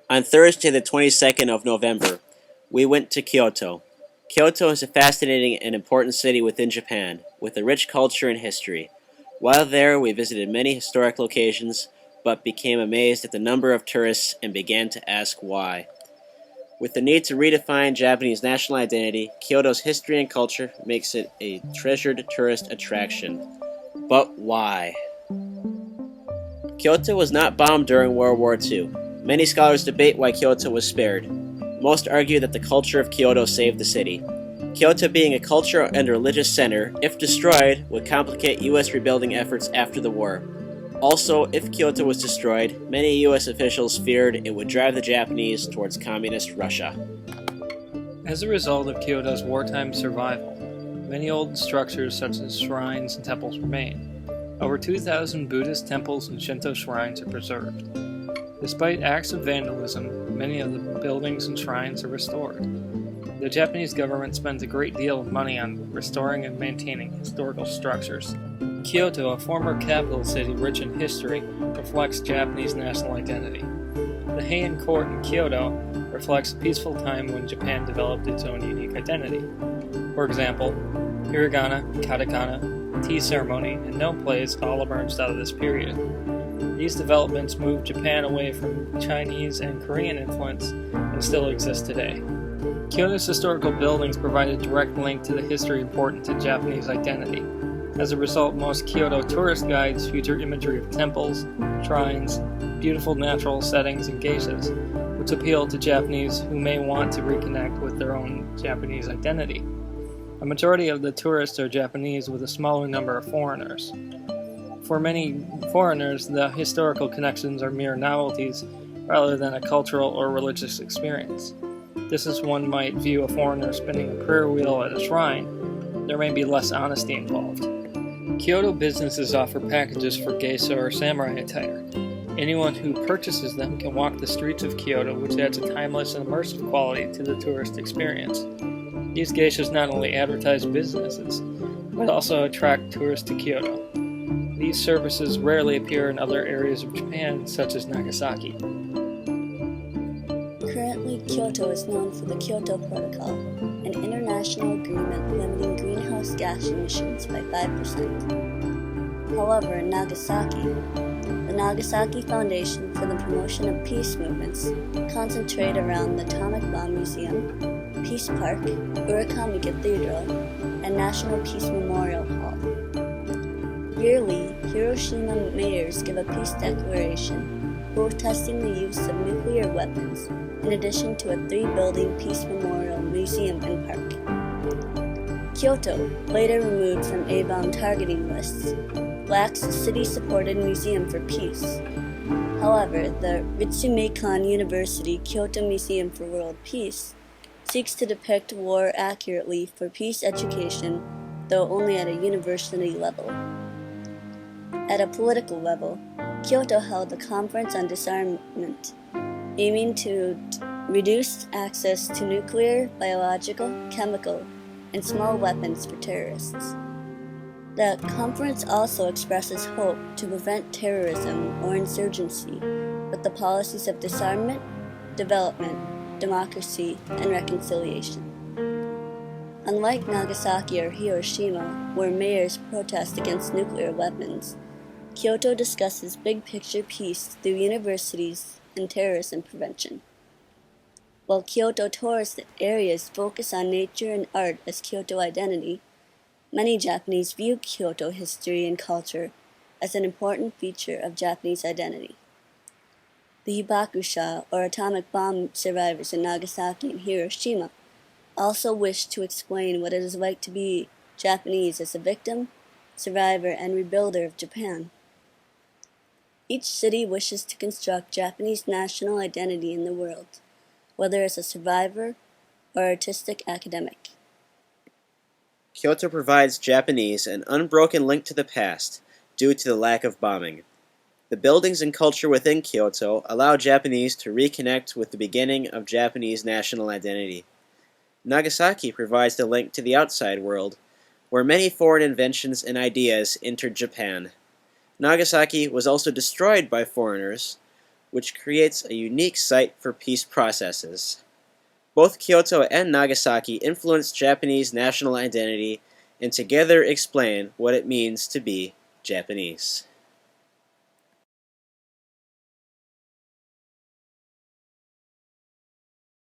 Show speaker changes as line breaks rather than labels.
On Thursday, the 22nd of November, we went to Kyoto. Kyoto is a fascinating and important city within Japan, with a rich culture and history. While there, we visited many historic locations, but became amazed at the number of tourists and began to ask why. With the need to redefine Japanese national identity, Kyoto's history and culture makes it a treasured tourist attraction. But why? Kyoto was not bombed during World War II. Many scholars debate why Kyoto was spared. Most argue that the culture of Kyoto saved the city. Kyoto being a cultural and religious center, if destroyed, would complicate U.S. rebuilding efforts after the war. Also, if Kyoto was destroyed, many U.S. officials feared it would drive the Japanese towards communist Russia.
As a result of Kyoto's wartime survival, many old structures such as shrines and temples remain. Over 2,000 Buddhist temples and Shinto shrines are preserved. Despite acts of vandalism, many of the buildings and shrines are restored. The Japanese government spends a great deal of money on restoring and maintaining historical structures. Kyoto, a former capital city rich in history, reflects Japanese national identity. The Heian Court in Kyoto reflects a peaceful time when Japan developed its own unique identity. For example, hiragana, katakana, tea ceremony, and no plays all emerged out of this period. These developments moved Japan away from Chinese and Korean influence and still exist today. Kyoto's historical buildings provide a direct link to the history important to Japanese identity. As a result, most Kyoto tourist guides feature imagery of temples, shrines, beautiful natural settings, and geishas, which appeal to Japanese who may want to reconnect with their own Japanese identity. A majority of the tourists are Japanese, with a smaller number of foreigners. For many foreigners, the historical connections are mere novelties rather than a cultural or religious experience. Just as one might view a foreigner spinning a prayer wheel at a shrine, there may be less honesty involved. Kyoto businesses offer packages for geisha or samurai attire. Anyone who purchases them can walk the streets of Kyoto, which adds a timeless and immersive quality to the tourist experience. These geishas not only advertise businesses, but also attract tourists to Kyoto. These services rarely appear in other areas of Japan, such as Nagasaki.
Currently, Kyoto is known for the Kyoto Protocol, an international agreement limiting greenhouse gas emissions by 5%. However, in Nagasaki, the Nagasaki Foundation for the Promotion of Peace Movements concentrate around the Atomic Bomb Museum, Peace Park, Urakami Cathedral, and National Peace Memorial Hall. Yearly, Hiroshima mayors give a peace declaration protesting the use of nuclear weapons, in addition to a 3-building Peace Memorial Museum and Park. Kyoto, later removed from A-bomb targeting lists, lacks a city-supported museum for peace. However, the Ritsumeikan University Kyoto Museum for World Peace seeks to depict war accurately for peace education, though only at a university level. At a political level, Kyoto held a conference on disarmament, aiming to reduce access to nuclear, biological, chemical, and small weapons for terrorists. The conference also expresses hope to prevent terrorism or insurgency with the policies of disarmament, development, democracy, and reconciliation. Unlike Nagasaki or Hiroshima, where mayors protest against nuclear weapons, Kyoto discusses big-picture peace through universities and terrorism prevention. While Kyoto tourist areas focus on nature and art as Kyoto identity, many Japanese view Kyoto history and culture as an important feature of Japanese identity. The hibakusha, or atomic bomb survivors in Nagasaki and Hiroshima, also wish to explain what it is like to be Japanese as a victim, survivor, and rebuilder of Japan. Each city wishes to construct Japanese national identity in the world, whether as a survivor or artistic academic.
Kyoto provides Japanese an unbroken link to the past due to the lack of bombing. The buildings and culture within Kyoto allow Japanese to reconnect with the beginning of Japanese national identity. Nagasaki provides the link to the outside world, where many foreign inventions and ideas entered Japan. Nagasaki was also destroyed by foreigners, which creates a unique site for peace processes. Both Kyoto and Nagasaki influenced Japanese national identity and together explain what it means to be Japanese.